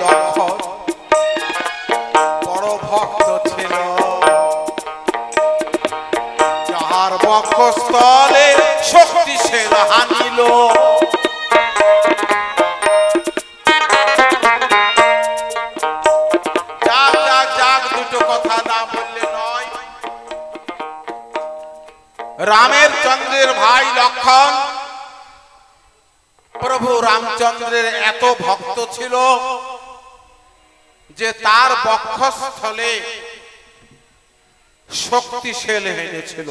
লক্ষণ বড় ভক্ত ছিল, যাহার বক্ষস্থলে শক্তিশীল হানিল। দুটো কথা না বললে নয়। রামের চন্দ্রের ভাই লক্ষণ প্রভু রামচন্দ্রের এত ভক্ত ছিল যে তার বক্ষস্থলে শক্তিশীল হেনেছিল।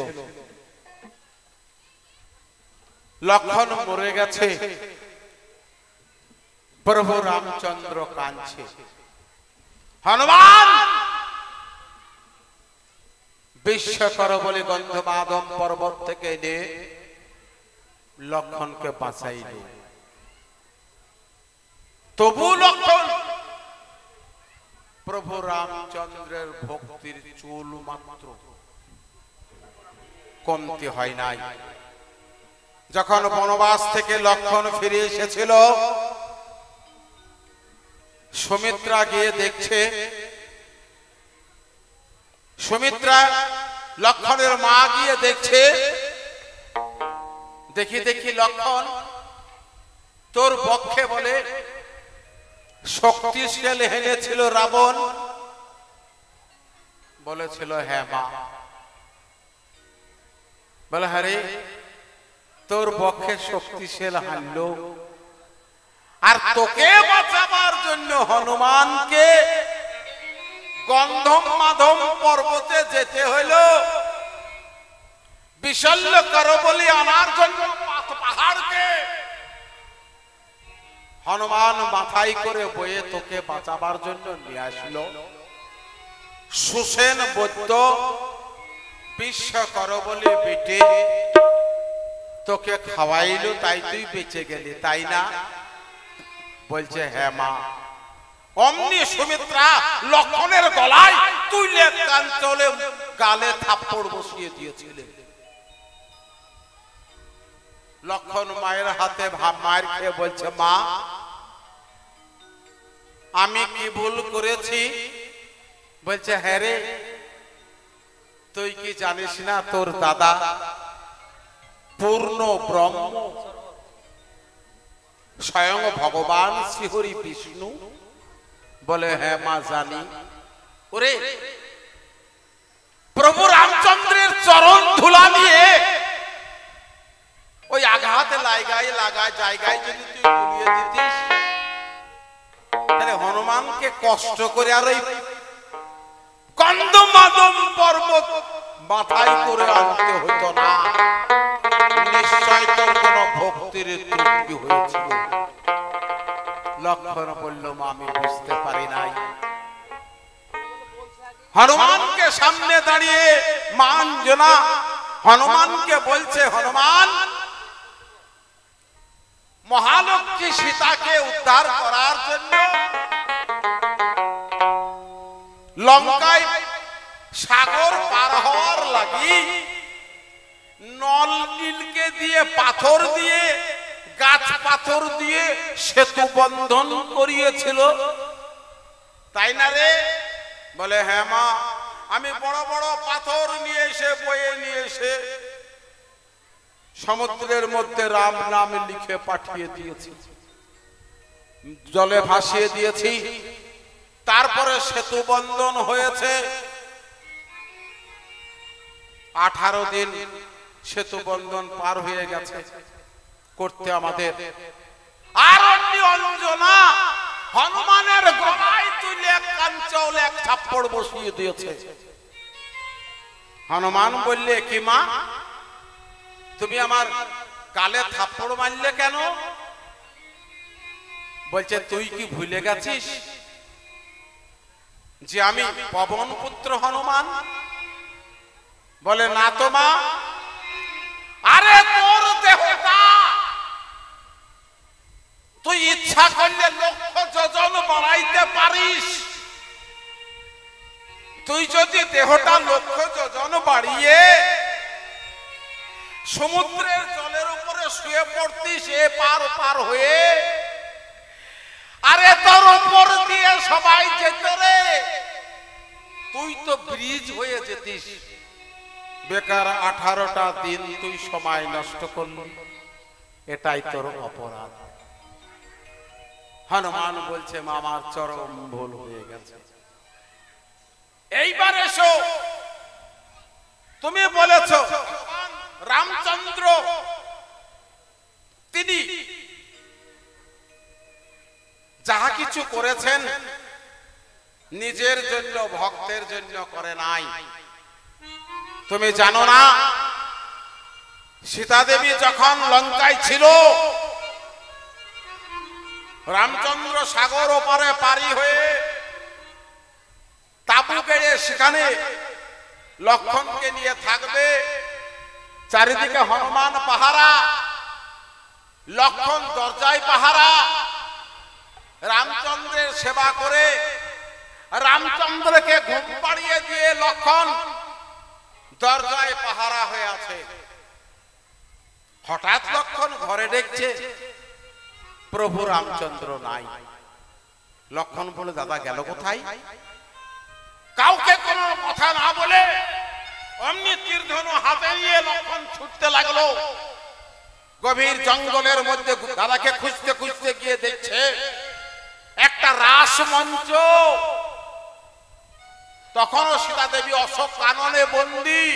লক্ষণ মরে গেছে, প্রভু রামচন্দ্র কাঁদছে। হনুমান বিশ্বকর বলে গন্ধমাদম পর্বত থেকে এনে লক্ষণকে বাঁচাইল। তবু লক্ষণ প্রভু রামচন্দ্রের ভক্তির চুল মাত্র কমতি হয় নাই। যখন বনবাস থেকে লক্ষণ ফিরে এসেছিল, সুমিত্রা গিয়ে দেখছে, সুমিত্রা লক্ষণের মা গিয়ে দেখছে, দেখি দেখি লক্ষণ তোর বক্ষে বলে শক্তিশাল হেনেছিল রাবণ। বলেছিল হ্যাঁ মা। বলে হ্যাঁ তোর বক্ষে শক্তিশাল হানল, আর তোকে বাঁচাবার জন্য হনুমানকে গন্ধমাদম পর্বতে যেতে হইল। বিশল্য করো বলি আনার জন্য পাহাড়কে হনুমান মাথায় করে বয়ে তোকে বাঁচাবার জন্য নিয়ে আসলো। সুসেন বৈদ্য বিশ্ব করো বলে বেটে তোকে খাওয়াইলো, তাই তুই বেঁচে গেলি, তাই না? বলছে হ্যাঁ মা। অমনি সুমিত্রা লক্ষণের গলায় তুলে কাঞ্চলে গালে থাপ্পড় বসিয়ে দিয়েছিলেন। লক্ষণ মায়ের হাতে মায়ের খেয়ে বলছে মা আমি কি ভুল করেছি? বলছে হ্যাঁ রে, তুই কি জানিস না তোর দাদা পূর্ণ ব্রহ্ম স্বয়ং ভগবান শ্রীহরি বিষ্ণু? বলে হ্যাঁ মা জানি। ওরে প্রভু রামচন্দ্রের চরণ ধুলা দিয়ে ওই আঘাতে লাগায় জায়গায় যদি তুই গুলিয়ে দিতিস, তাহলে হনুমানকে কষ্ট করে আর ওই গন্ধমাদম পর্বত মাথায় করে আনতে হতো না। নিশ্চয় তোর কোন ভক্তির ত্রুটি হয়েছিল। লক্ষণ বলল মা আমি বুঝতে পারি নাই। হনুমানকে সামনে দাঁড়িয়ে মা অঞ্জনা হনুমানকে বলছে হনুমান, মহালক্ষ্মী সীতাকে উদ্ধার করার জন্য লঙ্কায় সাগর পার হওয়ার লাগি নল নীলকে দিয়ে পাথর দিয়ে গাছ পাথর দিয়ে সেতু বন্ধন করিয়েছিল, তাই না রে? বলে হ্যাঁ মা, আমি বড় বড় পাথর নিয়ে এসে বয়ে নিয়ে এসে সমুদ্রের মধ্যে রাম নাম লিখে পাঠিয়ে দিয়েছি, জলে ভাসিয়ে দিয়েছি। তারপরে সেতু বন্ধন হয়েছে। 18 দিন সেতু বন্ধন পার হয়ে গেছে করতে আমাদের। আর অঞ্জনা হনুমানের গলায় তুলে এক কাঞ্চল এক থাপ্পড় বসিয়ে দিয়েছে। হনুমান বললে কি মা, তুমি আমার গালে থাপ্পড় মারলে কেন? বলছে তুই কি ভুলে গেছিস যে আমি পবন পুত্র হনুমান? বলে না তো মা। আরে তোর দেহটা তুই ইচ্ছা করলে লক্ষ যোজন বাড়াইতে পারিস। তুই যদি দেহটা লক্ষ যোজন বাড়িয়ে সমুদ্রের জলের উপরে শুয়ে পড়তিস এ পার পার হয়ে, আরে তোর উপর দিয়ে সবাই যেত রে, তুই তো ব্রিজ হয়ে যেতিস। বেকার 18টা দিন তুই সময় নষ্ট করলি, এটাই তোর অপরাধ। হনুমান বলছে মামার চরম ভুল হয়ে গেছে। এইবার এসো, তুমি বলেছ রামচন্দ্র তিনি যাহা কিছু করেছেন নিজের জন্য, ভক্তের জন্য করে নাই। তুমি জানো না সীতা দেবী যখন লঙ্কায় ছিল, রামচন্দ্র সাগর ওপারে পারি হয়ে তাবু গেড়ে সেখানে লক্ষণকে নিয়ে থাকবে, চারিদিকে হনুমান পাহারা, লক্ষণ দরজায় পাহারা, রামচন্দ্রের সেবা করে রামচন্দ্রকে ঘুম পাড়িয়ে দিয়ে লক্ষণ দরজায় পাহারা হয়ে আছে। হঠাৎ লক্ষণ ঘরে দেখছে প্রভু রামচন্দ্র নাই। লক্ষণ বলে দাদা গেল কোথায়? কাউকে কোনো কথা না বলে অমনি তীরধনু হাতে নিয়ে লক্ষণ ছুটতে লাগলো। গভীর জঙ্গলের মধ্যে দাদাকে খুঁজতে খুঁজতে গিয়ে দেখছে একটা রাস মঞ্চ। তখনও সীতা দেবী অশোক কাননে বন্দী।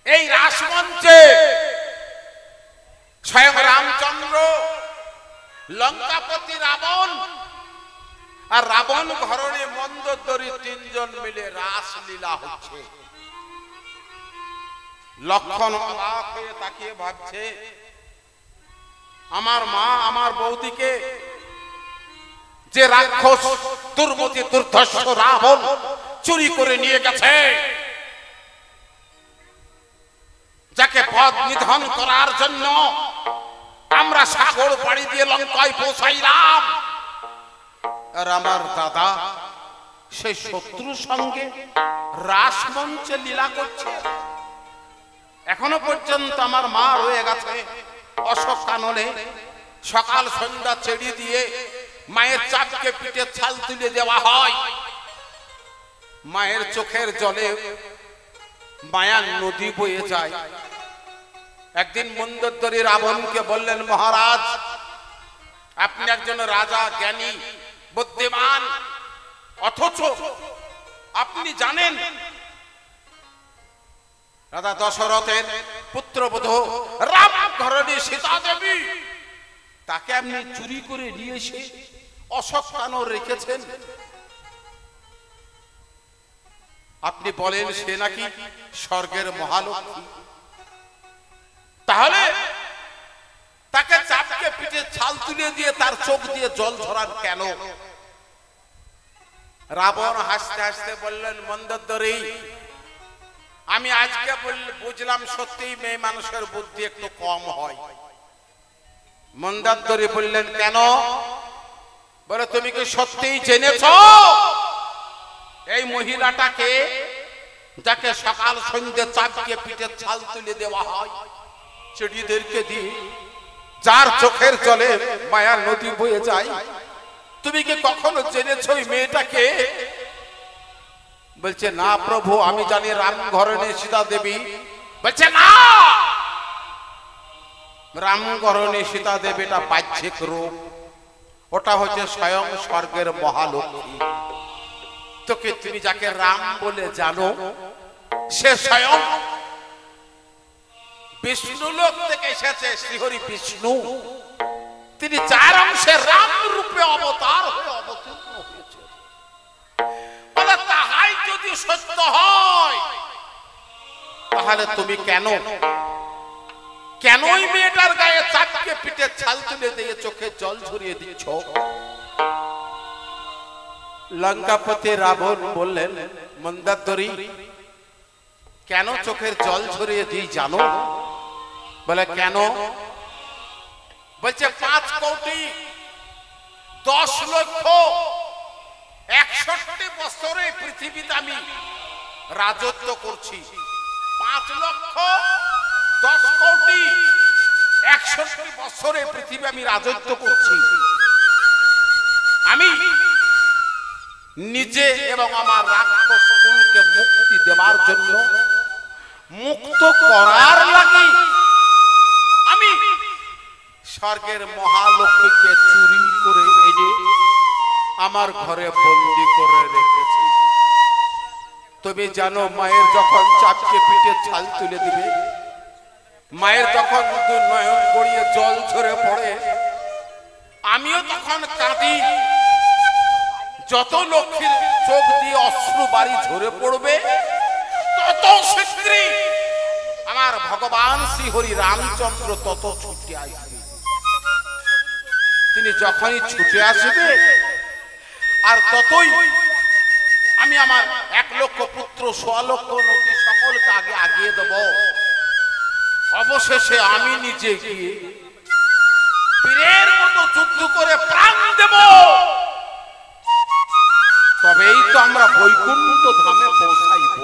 এই রাসমঞ্চে স্বয়ং রামচন্দ্র, লঙ্কাপতি রাবণ আর রাবণ ঘরণী মন্দোদরী তিনজন মিলে রাসলীলা হচ্ছে। লক্ষণ অবাক হয়ে তাকিয়ে ভাবছে আমার মা আমার বৌদিকে যে রাক্ষস দুর্মতি দুর্ধর্ষ রাবণ চুরি করে নিয়ে গেছে, যাকে পদ নিধন করার জন্য আমরা সাগর পাড়ি দিয়ে লঙ্কায় পৌঁছাইলাম, আর আমার দাদা সেই শত্রুর সঙ্গে রাসমঞ্চে লীলা করছে। এখনো পর্যন্ত আমার মা রয়ে গেছে অশোক কাননে। সকাল সন্ধ্যা চেড়ি দিয়ে মায়ের চাপকে পিঠে ছাল তুলে দেওয়া হয়। মায়ের চোখের জলে মায়ার নদী বয়ে যায়। একদিন মন্দোদরী রাবণকে বললেন মহারাজ আপনি একজন রাজা, জ্ঞানী, বুদ্ধিমান, অথচ আপনি জানেন রাজা দশরথের পুত্রবধূ রাম ঘরণী সীতা দেবী, তাকে আপনি চুরি করে নিয়ে এসে অশোক কানন রেখেছেন। আপনি বলেন সে নাকি স্বর্গের মহালক্ষ্মী, তাহলে তাকে চাপকে পিঠে ছাল তুলে দিয়ে তার চোখ দিয়ে জল ঝরান কেন? রাবণ হাসতে হাসতে বললেন মন্দোদরী আমি আজকে বুঝলাম সত্যিই মেয়ে মানুষের বুদ্ধি একটু কম হয়। মন্দোদরী বললেন কেন? বলে তুমি কি সত্যিই জেনেছো এই মহিলাটাকে, যাকে সকাল সন্ধ্যে চাপকে পিঠে ছাল তুলে দেওয়া হয় চিড়িদেরকে দিয়ে, যার চোখের জলে মায়ার নদী বয়ে যায়, তুমি কি কখনো জেনেছো এই মেয়েটাকে? বলছে না প্রভু আমি জানি রাম ঘরণী সীতা দেবী। বলছে না, রাম ঘরণী সীতা দেবীটা বাহ্যিক রূপ, ওটা হচ্ছে স্বয়ং স্বর্গের মহালক্ষ্মী। তোকে তুমি যাকে রাম বলে জানো সে স্বয়ং বিষ্ণু লোক থেকে এসেছে, শ্রীহরি বিষ্ণু। তিনি চার অংশে রাম রূপে অবতার হয়ে অবতীর্ণ হয়েছে। বলে তাহাই যদি সত্য হয় তাহলে তুমি কেন ওই মেয়েটার গায়ে চাপকে পিঠে ছাল তুলে দিয়ে চোখে জল ঝরিয়ে দিচ্ছ? লঙ্কাপতি রাবণ বললেন মন্দোদরী কেন চোখের জল ঝরিয়ে দিই জানো? বলে কেন? বলছে 5 কোটি 10 লক্ষ 61 বছরে পৃথিবীতে আমি রাজত্ব করছি। 5 লক্ষ 10 কোটি 61 বছরে পৃথিবী আমি রাজত্ব করছি। আমি নিজে এবং আমার রাক্ষস কুলকে মুক্তি দেবার জন্য, মুক্ত করার লাগি আমি স্বর্গের মহালক্ষ্মীকে চুরি করে এনে আমার ঘরে বন্দি করে রেখেছি। তবে জানো, মায়ের যখন চাপকে পিঠে ছাল তুলে দিবে, মায়ের যখন নয়ন গড়িয়ে জল ঝরে পড়ে, আমিও তখন কাঁদি। যত লক্ষ্মীর চোখ দিয়ে অশ্রু বাড়ি ঝরে পড়বে, তত শীঘ্রই আমার ভগবান শ্রীহরি রামচন্দ্র তত ছুটে আসবে। তিনি যখনই ছুটে আসবে, আর ততই আমি আমার 1 লক্ষ পুত্র 100 লক্ষ নতি সকলকে আগে আগিয়ে দেব। অবশেষে আমি নিজে গিয়ে বীরের মতো যুদ্ধ করে প্রাণ দেব। তবেই তো আমরা বৈকুণ্ঠ ধামে পৌঁছাইব।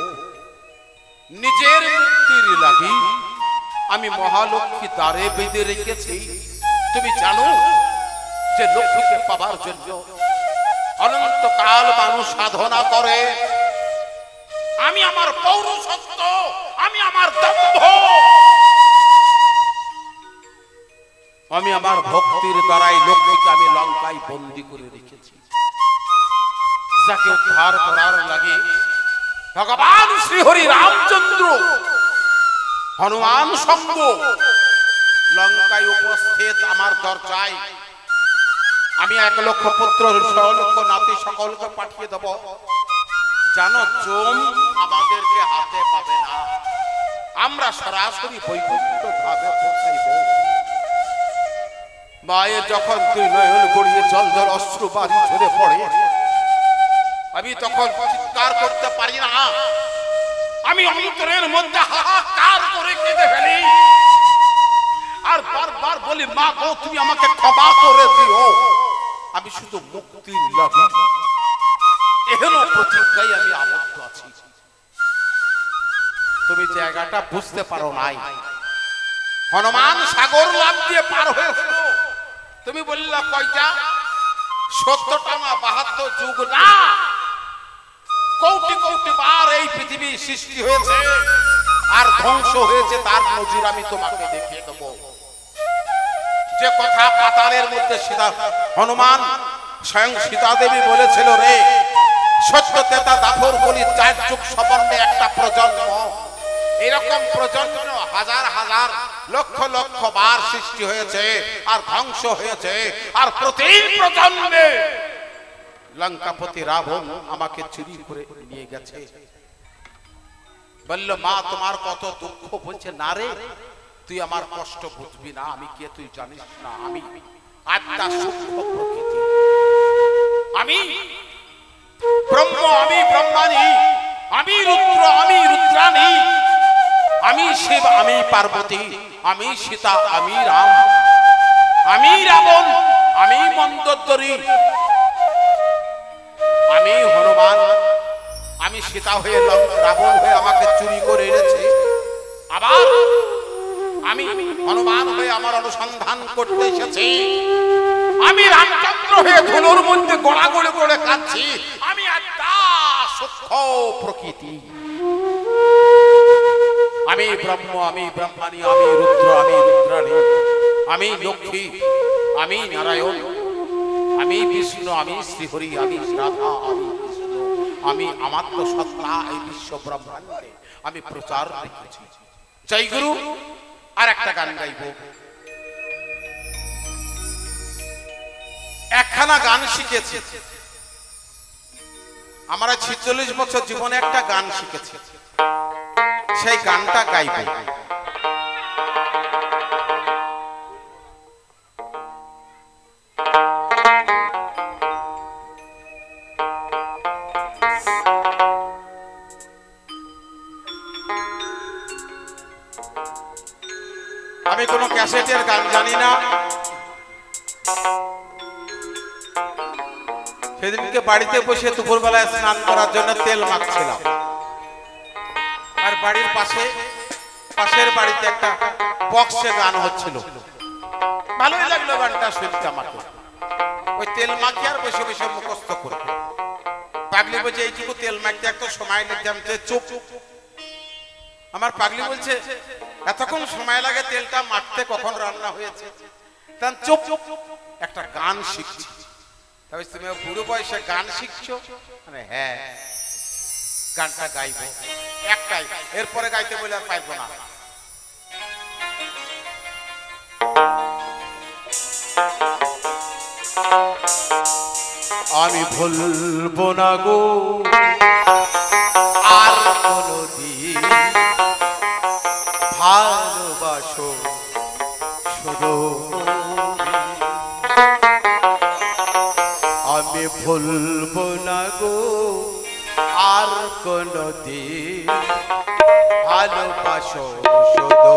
নিজের মুক্তির লাগি আমি মহালক্ষ্মী দ্বারে বেঁধে রেখেছি। তুমি জানো যে লক্ষ্মীকে পাবার জন্য অনন্তকাল মানুষ সাধনা করে। আমি আমার পৌরুষত্ব, আমি আমার দম্ভ, আমি আমার ভক্তির দ্বারাই লক্ষ্মীকে আমি লঙ্কায় বন্দী করে রেখেছি। যাকে উদ্ধার করার লাগে ভগবান শ্রীহরি রামচন্দ্র হনুমান সঙ্গ লঙ্কায় উপস্থিত আমার দরজায়। আমি 1 লক্ষ পুত্র 100 লক্ষ নাতি সকলকে পাঠিয়ে দেব। জানো, জম আমাদেরকে হাতে পাবে না, আমরা সরাসরি বৈকুণ্ঠ ধামে পৌঁছাইব। মায়ের যখন তুই নয়ন গড়িয়ে জল জল অশ্রু বাড়ি ঝরে পড়ে, আমি তখন চিৎকার করতে পারি না। আমি অন্তরের মধ্যে হাহাকার করে কেঁদে ফেলি আর বারবার বলি, মা গো, তুমি আমাকে ক্ষমা করে দিও। আমি শুধু মুক্তির লাগি এহেন প্রতিজ্ঞায় আমি আবদ্ধ আছি। তুমি জায়গাটা বুঝতে পারো নাই। হনুমান সাগর লাফ দিয়ে পার হয়েছিল। তুমি বললা কয়টা? 70টা না 72 যুগ না, কোটি কোটি বার এই পৃথিবী সৃষ্টি হয়েছে আর ধ্বংস হয়েছে। তার নজির আমি তোমাকে দেখিয়ে দেব। যে কথা পাতালের মধ্যে হনুমান স্বয়ং সীতা দেবী বলেছিল, রে সত্য তেতা দাফর বলি 4 যুগ সম্বন্ধে একটা প্রজন্ম। এরকম প্রজন্ম হাজার হাজার লক্ষ লক্ষ বার সৃষ্টি হয়েছে আর ধ্বংস হয়েছে। আর প্রতি প্রজন্মে লঙ্কাপতি রাবণ আমাকে চুরি করে নিয়ে গেছে। বলল, মা তোমার কত দুঃখ। বলছে, না রে, তুই আমার কষ্ট বুঝবি না। আমি কে তুই জানিস না। আমি আত্মা সূক্ষ্ম প্রকৃতি, আমি ব্রহ্ম, আমি ব্রহ্মাণী, আমি রুদ্র, আমি রুদ্রাণী, আমি শিব, আমি পার্বতী, আমি সীতা, আমি রাম, আমি রাবণ, আমি মন্দোদরী, আমি হনুমান। আমি সীতা হয়ে রাবণ হয়ে আমাকে চুরি করে এনেছে, আবার আমি হনুমান হয়ে আমার অনুসন্ধান করতে এসেছি। আমি রামচন্দ্র হয়ে ধনুর মধ্যে গোড়াগড়ে করে কাঁদছি। আমি আত্মা সূক্ষ্ম প্রকৃতি, আমি ব্রহ্ম, আমি ব্রহ্মাণী, আমি রুদ্র, আমি রুদ্রাণী, আমি লক্ষ্মী, আমি নারায়ণ, আমি বিষ্ণু, আমি শ্রীহরি, আমি রাধা, আমি কৃষ্ণ, আমি আমাত্ম সত্তা এই বিশ্ব ব্রহ্মাণ্ডে আমি প্রচার রেখেছি। জয় গুরু। আর একটা গান গাইব। একখানা গান শিখেছি আমরা 46 বছর জীবনে, একটা গান শিখেছি, সেই গানটা গাইব। আমি কোনো ক্যাসেটের গান জানি না। সেদিনকে বাড়িতে বসে দুপুরবেলায় স্নান করার জন্য তেল মাখছিলাম, আর বাড়ির পাশের বাড়িতে একটা বক্সে গান হচ্ছিল। ভালোই লাগলো গানটা শুনতে আমাকে। ওই তেল মাখি আর বসে বসে মুখস্থ করবে। পাগলি বলছে এইটুকু তেল মাখতে একটা সময় লেগে চুপ। আমার পাগলি বলছে এতক্ষণ সময় লাগে তেলটা মাখতে, কখন রান্না হয়েছে? তখন চুপ, একটা গান শিখছি। তবে তুমি বুড়ো বয়সে গান শিখছো? মানে হ্যাঁ, গানটা গাইবো একটাই, এরপরে গাইতে বলে আর পাইবো না। আমি ভুলবো না গো আর কোনদিন ভালোবাসো শুধু, আমি ভুলবো না গো আর কোনদিন ভালোবাসো শুধু।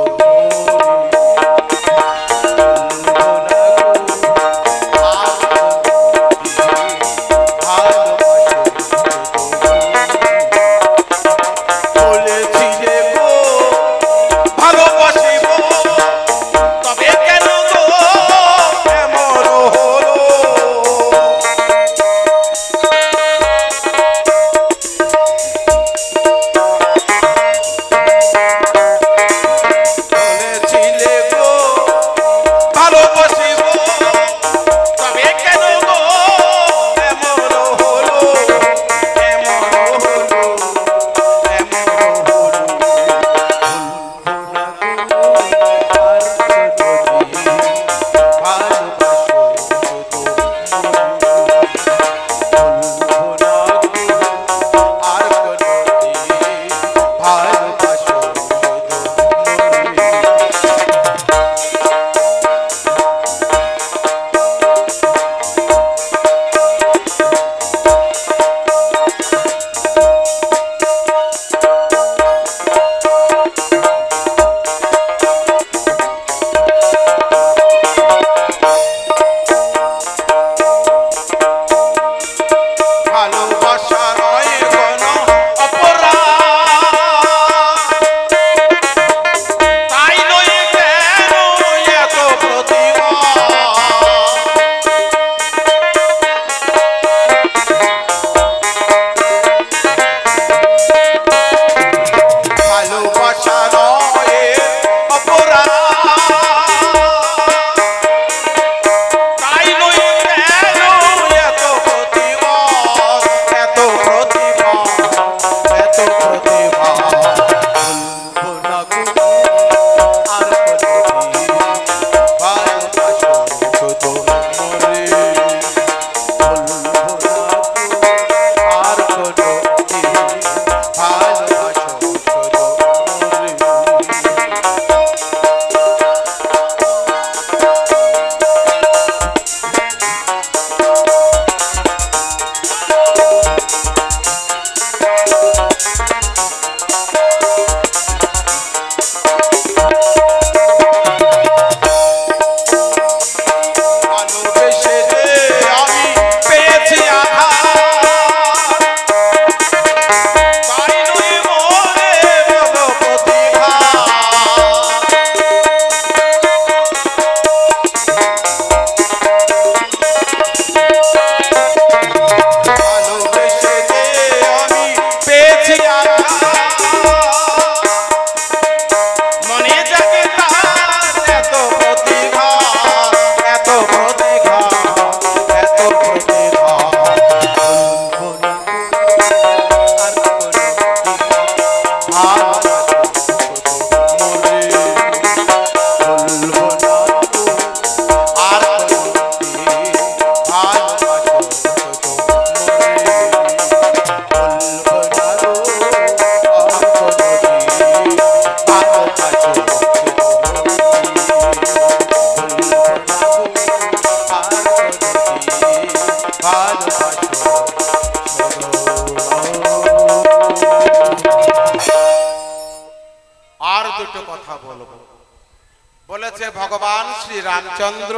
भगवान श्री रामचंद्र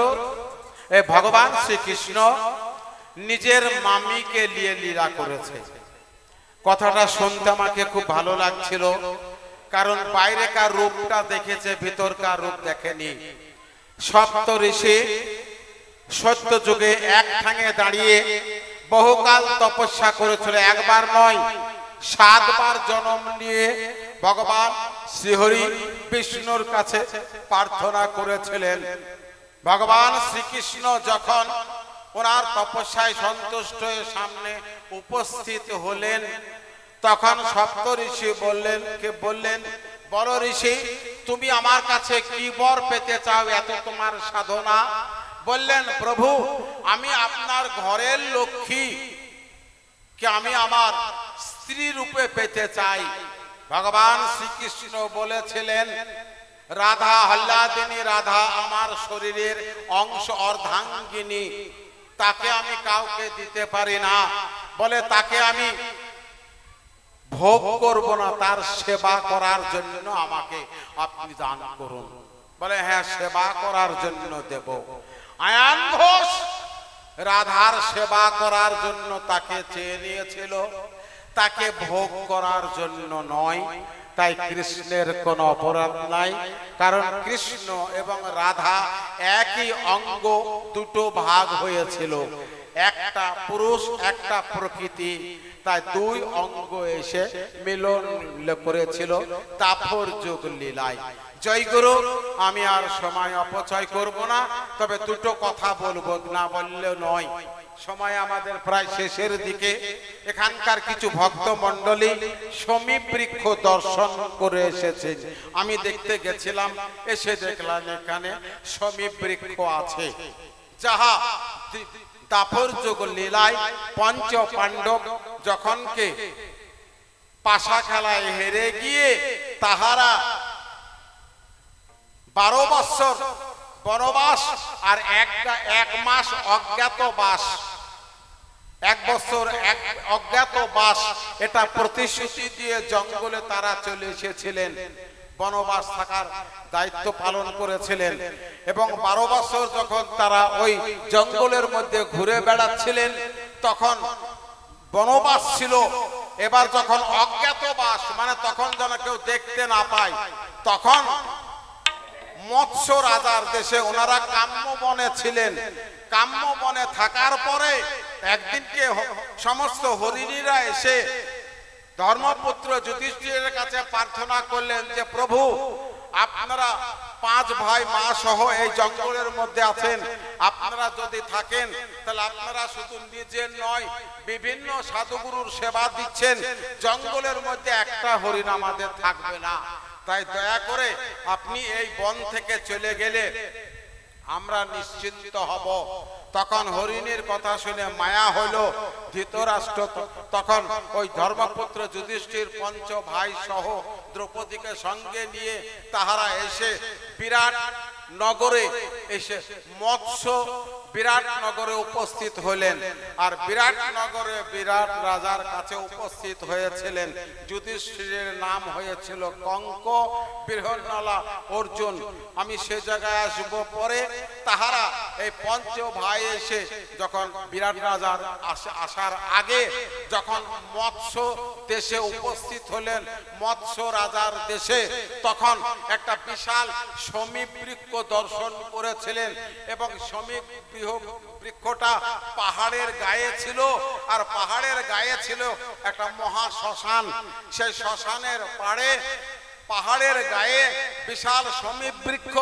भगवान श्री कृष्ण निजेर मामी के लिए लीला करेছে। কথাটা শুনতে আমাকে খুব ভালো লাগছিল, কারণ বাইরেকার রূপটা দেখেছে, ভিতরকার রূপ দেখেনি। সপ্ত ঋষি সত্য যুগে এক ঠাঙে দাঁড়িয়ে বহুকাল তপস্যা করেছিল, একবার নয় 7 বার জন্ম নিয়ে ভগবান শ্রীহরি বিষ্ণুর কাছে প্রার্থনা করেছিলেন। ভগবান শ্রীকৃষ্ণ যখন ওনার তপস্যায় সন্তুষ্ট হয়ে সামনে উপস্থিত হলেন, তখন সপ্ত ঋষি বললেন বলো ঋষি, তুমি আমার কাছে কি বর পেতে চাও, এত তোমার সাধনা? বললেন প্রভু, আমি আপনার ঘরের লক্ষ্মী কে আমি আমার স্ত্রী রূপে পেতে চাই। ভগবান শ্রীকৃষ্ণ বলেছিলেন, রাধা হল্লাদিনী, রাধা আমার শরীরের অংশ, অর্ধাঙ্গিনী, তাকে আমি কাউকে দিতে পারি না। বলে তাকে আমি ভোগ করব না, তার সেবা করার জন্য আমাকে আপনি দান করুন। বলে হ্যাঁ, সেবা করার জন্য দেব। আয়ান ঘোষ রাধার সেবা করার জন্য তাকে চেয়ে নিয়েছিল, তাকে ভোগ করার জন্য নয়। তাই কৃষ্ণের কোনো অপরাধ নাই, কারণ কৃষ্ণ এবং রাধা একই অঙ্গ, দুটো ভাগ হয়েছিল, একটা পুরুষ একটা প্রকৃতি। তাই 2 অঙ্গ এসে মিলন করেছিল দাপর যুগ লীলায়। জয় গুরু, আমি আর সময় অপচয় করব না, তবে দুটো কথা বলবো, না বললেও নয়। সময় আমাদের প্রায় শেষের দিকে। এখানকার কিছু ভক্ত মণ্ডলী সমী বৃক্ষ দর্শন করে এসেছেন। আমি দেখতে গেছিলাম, এসে দেখলাম এখানে সমী বৃক্ষ আছে, যাহা দাপর যুগ লীলায় পঞ্চ পাণ্ডব যখনকে পাশা খেলায় হেরে গিয়ে তাহারা 12 বৎসর বনবাস আর 1 মাস অজ্ঞাতবাস, 1 বছর অজ্ঞাতবাস, এটা প্রতিশ্রুতি দিয়ে জঙ্গলে তারা চলে এসেছিলেন, বনবাস থাকার দায়িত্ব পালন করেছিলেন। এবং 12 বছর যখন তারা ওই জঙ্গলের মধ্যে ঘুরে বেড়াচ্ছিলেন, তখন বনবাস ছিল। এবার যখন অজ্ঞাতবাস, মানে তখন যেন কেউ দেখতে না পায়, তখন মৎস্য রাজার দেশে ওনারা কাম্য বনে ছিলেন। কাম্য বনে থাকার পরে একদিনকে সমস্ত হরিণীরা এসে ধর্মপুত্র যুধিষ্ঠিরের কাছে প্রার্থনা করলেন যে প্রভু, আপনারা 5 ভাই মা সহ এই জঙ্গলের মধ্যে আছেন, আপনারা যদি থাকেন তাহলে আপনারা শুধু নিজের নয়, বিভিন্ন সাধুগুরুর সেবা দিচ্ছেন, জঙ্গলের মধ্যে একটা হরিণ আমাদের থাকবে না। তাই দয়া করে আপনি এই বন থেকে চলে গেলে আমরা নিশ্চিন্ত হব। তখন হরিণীর কথা শুনে মায়া হলো ধৃতরাষ্ট্র, তখন ওই ধর্মপুত্র যুধিষ্ঠির 5 ভাই সহ দ্রৌপদীকে সঙ্গে নিয়ে তাহারা এসে বিরাট নগরে এসে মৎস্য বিরাট নগরে উপস্থিত হলেন। আর বিরাট নগরে বিরাট রাজার কাছে উপস্থিত হয়েছিলেন। যুধিষ্ঠিরের নাম হয়েছিল কঙ্ক, বৃহন্নলা, অর্জুন। আমি সে জায়গায় আসব পরে। তাহারা এই 5 ভাই এসে যখন বিরাট রাজার আসার আগে যখন মৎস্য দেশে উপস্থিত হলেন, মৎস্য রাজার দেশে, তখন একটা বিশাল সমী বৃক্ষ দর্শন করেছিলেন। এবং সমী বৃক্ষটা পাহাড়ের গায়ে ছিল, আর পাহাড়ের গায়ে ছিল একটা মহা শ্মশান। সেই শ্মশানের পাড়ে পাহাড়ের গায়ে বিশাল সমী বৃক্ষ।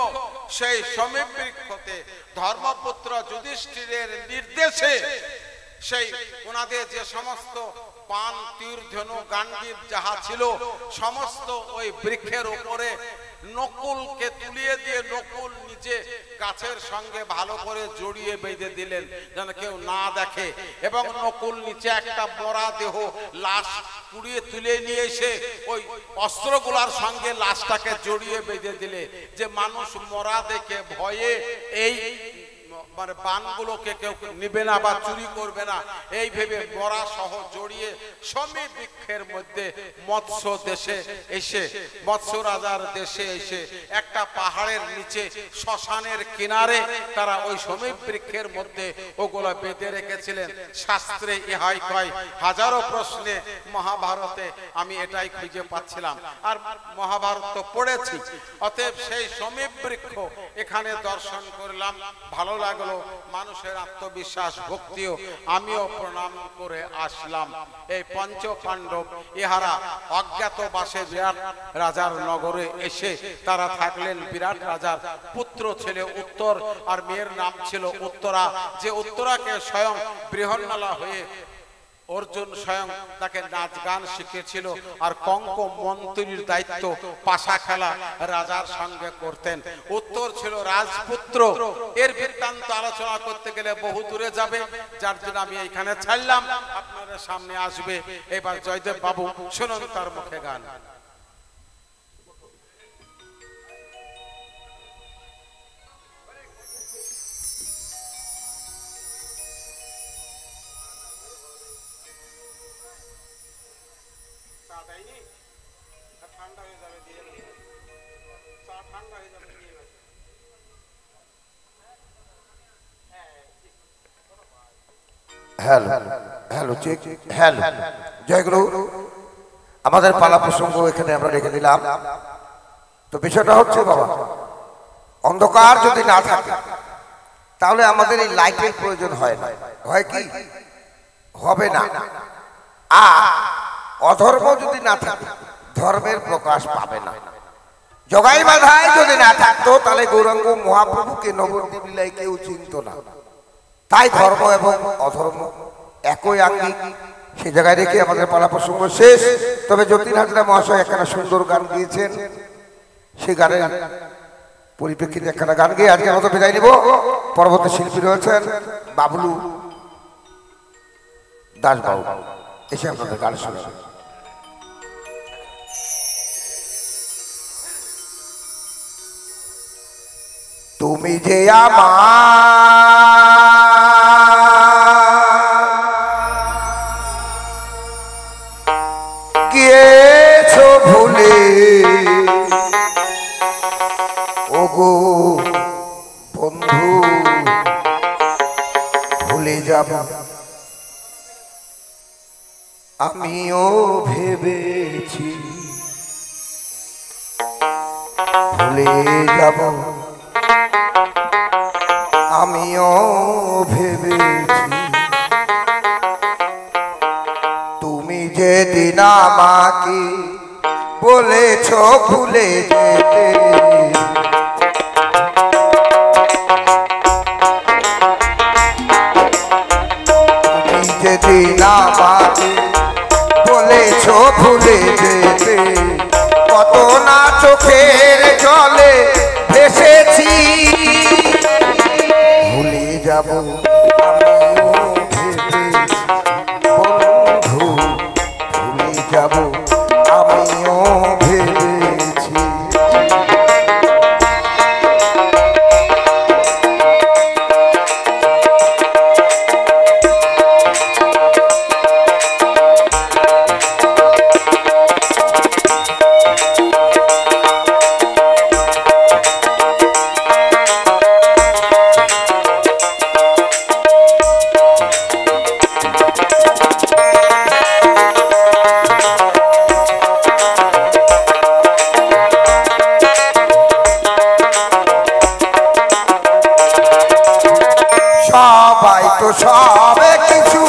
সেই সমী বৃক্ষতে ধর্মপুত্র যুধিষ্ঠিরের নির্দেশে সেই ওনাদের যে সমস্ত পান, তীর, ধনু, গান্ডীব যাহা ছিল, সমস্ত ওই বৃক্ষের উপরে নকুলকে তুলিয়ে দিয়ে নকুল নিজে গাছের সঙ্গে ভালো করে জড়িয়ে বেঁধে দিলেন যেন কেউ না দেখে। এবং নকুল নিচে একটা মরা দেহ লাশ কুড়িয়ে তুলে নিয়ে এসে ওই অস্ত্রগুলার সঙ্গে লাশটাকে জড়িয়ে বেঁধে দিলে, যে মানুষ মরা দেখে ভয়ে এই মানে বানগুলোকে কেউ নিবে না বা চুরি করবে না, এই ভেবে মরা সহ জড়িয়ে সমী বৃক্ষের মধ্যে মৎস্য দেশে এসে, মৎস্য রাজার দেশে এসে একটা পাহাড়ের নিচে শ্মশানের কিনারে তারা ওই সমী বৃক্ষের মধ্যে ওগুলো বেঁধে রেখেছিলেন। শাস্ত্রে ইহাই কয়, হাজারো প্রশ্নে মহাভারতে আমি এটাই খুঁজে পাচ্ছিলাম, আর মহাভারত তো পড়েছি। অতএব সেই সমী বৃক্ষ এখানে দর্শন করলাম, ভালো লাগলো। লাগলো মানুষের আত্মবিশ্বাস ভক্তিও আমিও প্রণাম করে আসলাম। এই পঞ্চ পাণ্ডব ইহারা অজ্ঞাতবাসে বিরাট রাজার নগরে এসে তারা থাকলেন। বিরাট রাজার পুত্র ছেলে উত্তর আর মেয়ের নাম ছিল উত্তরা, যে উত্তরাকে স্বয়ং বৃহন্নলা হয়ে অর্জুন স্বয়ং তাকে নাচ গান শিখেছিল। আর কঙ্ক মন্ত্রীর দায়িত্ব পাশা খেলা রাজার সঙ্গে করতেন। উত্তর ছিল রাজপুত্র। এর বৃত্তান্ত আলোচনা করতে গেলে বহু দূরে যাবে, যার জন্য আমি এইখানে ছাড়লাম, আপনাদের সামনে আসবে। এবার জয়দেব বাবু শুনুন তার মুখে গান। হ্যালো হ্যালো চেক হ্যালো জয়গুরু। আমাদের পালা প্রসঙ্গ এখানে আমরা রেখে দিলাম। তো বিষয়টা হচ্ছে বাবা, অন্ধকার যদি না থাকে তাহলে আমাদের এই লাইটের প্রয়োজন হয় না, হয় কি হবে না। আর অধর্ম যদি না থাকে ধর্মের প্রকাশ পাবে না। জগাই বাধায় যদি না থাকতো তাহলে গৌরাঙ্গ মহাপ্রভুকে নবদ্বীপ লীলায় কেউ চিনত না। তাই ধর্ম এবং অধর্ম একই আঙ্গিক, সে জায়গায় রেখে আমাদের পালা প্রসঙ্গ শেষ। তবে যতীন হাজরা মহাশয় একখানা সুন্দর গান গিয়েছেন, সেই গানের পরিপ্রেক্ষিতে একখানা গান গিয়ে আজকে আমরা বিদায় নিব। পরবর্তী শিল্পী রয়েছেন বাবলু দাসবাবু, এসে আপনাদের গান শোনাবেন। তুমি যে আমার গিয়েছো ভুলে, ওগো বন্ধু ভুলে যাব আমিও ভেবেছি, ভুলে যাব আমিও ভেবেছি। তুমি যেদিন আমাকে বলেছ ভুলে যেতে, তুমি যেদিন আমাকে বলেছ ভুলে যেতে, কত না চোখের জলে ভেসেছি, ভুলে যাব আমিও ভেবেছি, বন্ধু ভুলে যাব আমিও ভেবেছি। সবাই তো সবে কিছু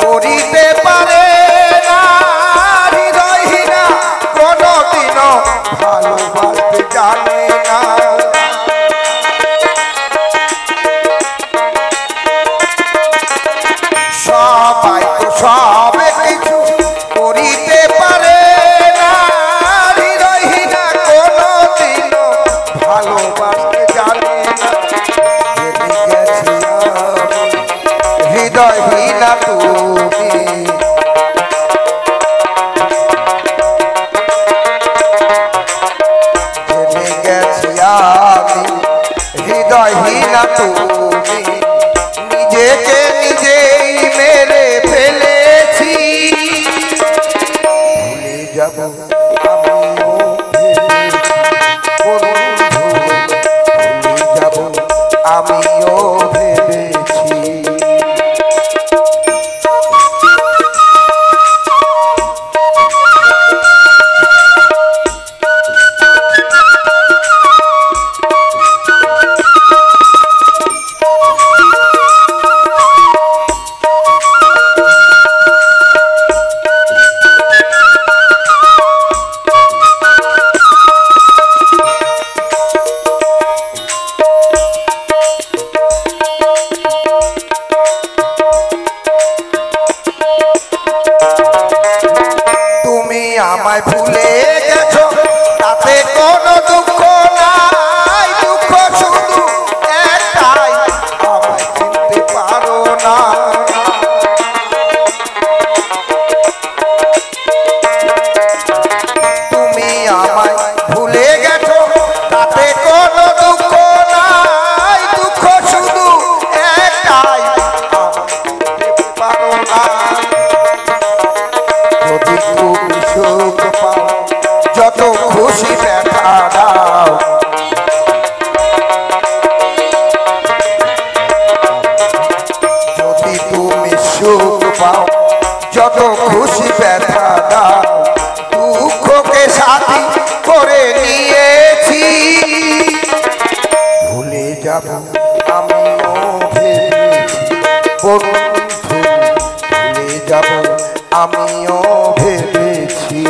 করিতে পারে না, হৃদয়হীনা কোনদিনও ভালোবাসতে জানে না। সবাই তো সবে কিছু করিতে পারে না, হৃদয়হীনা কোনদিনও ভালোবাসতে জানে না। হৃদয়হীনা তুমি জেনে গেছি আমি, হৃদয়হীনা তুমি নিজেকে নিজেই মেরে ফেলেছি, ভুলে যাব আমিও ভেবেছি, বন্ধু ভুলে যাব আমিও ভেবেছি। আমায় ভুলে গেছো তাতে কোনো দুঃখ নাই, দুঃখ শুধু একটাই আমায় চিনতে পারো না। তুমি আমায় ভুলে গেছো তাতে কোনো দুঃখ নাই, দুঃখ শুধু একটাই আমায় চিনতে পারো না। যদি তুমি সুখ পাও যত খুশি ব্যথা দাও, যদি তুমি সুখ পাও যত খুশি ব্যথা দাও, দুঃখকে সাথী করে নিয়েছি। ভুলে যাব আমিও ভেবেছি বন্ধু, ভুলে যাব আমিও ভেবেছি।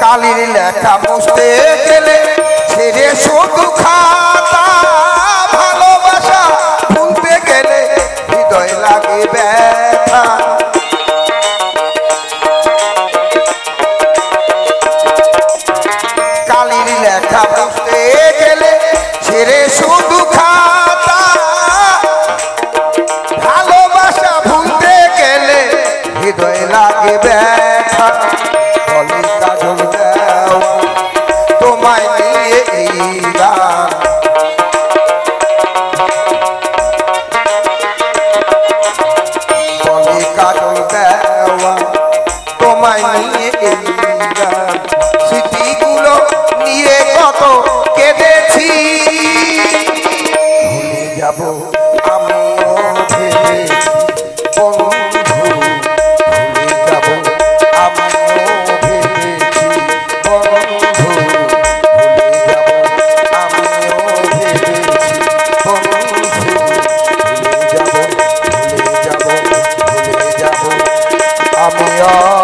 কালির লেখা মুছতে গেলে ছেড়ে শুধু খাতা, ভালোবাসা ভুলতে গেলে হৃদয় লাগে ব্যথা। কালির লেখা মুছতে গেলে ছেড়ে শুধু খাতা, ভালোবাসা ভুলতে গেলে হৃদয় লাগে ব্যথা। বলে কাজল দাও তোমায় নিয়ে এই গান, বলে কাজল দেওয়া তোমায় নিয়ে এই গান, স্মৃতিগুলো নিয়ে কত কেঁদেছি। ভুলে যাব আমিও ভেবেছি বন্ধু, ভুলে যাব আমিও ভেবেছি বন্ধু, ভুলে যাব আমিও ভেবেছি বন্ধু, ভুলে যাব ভুলে যাব ভুলে যাব আমিও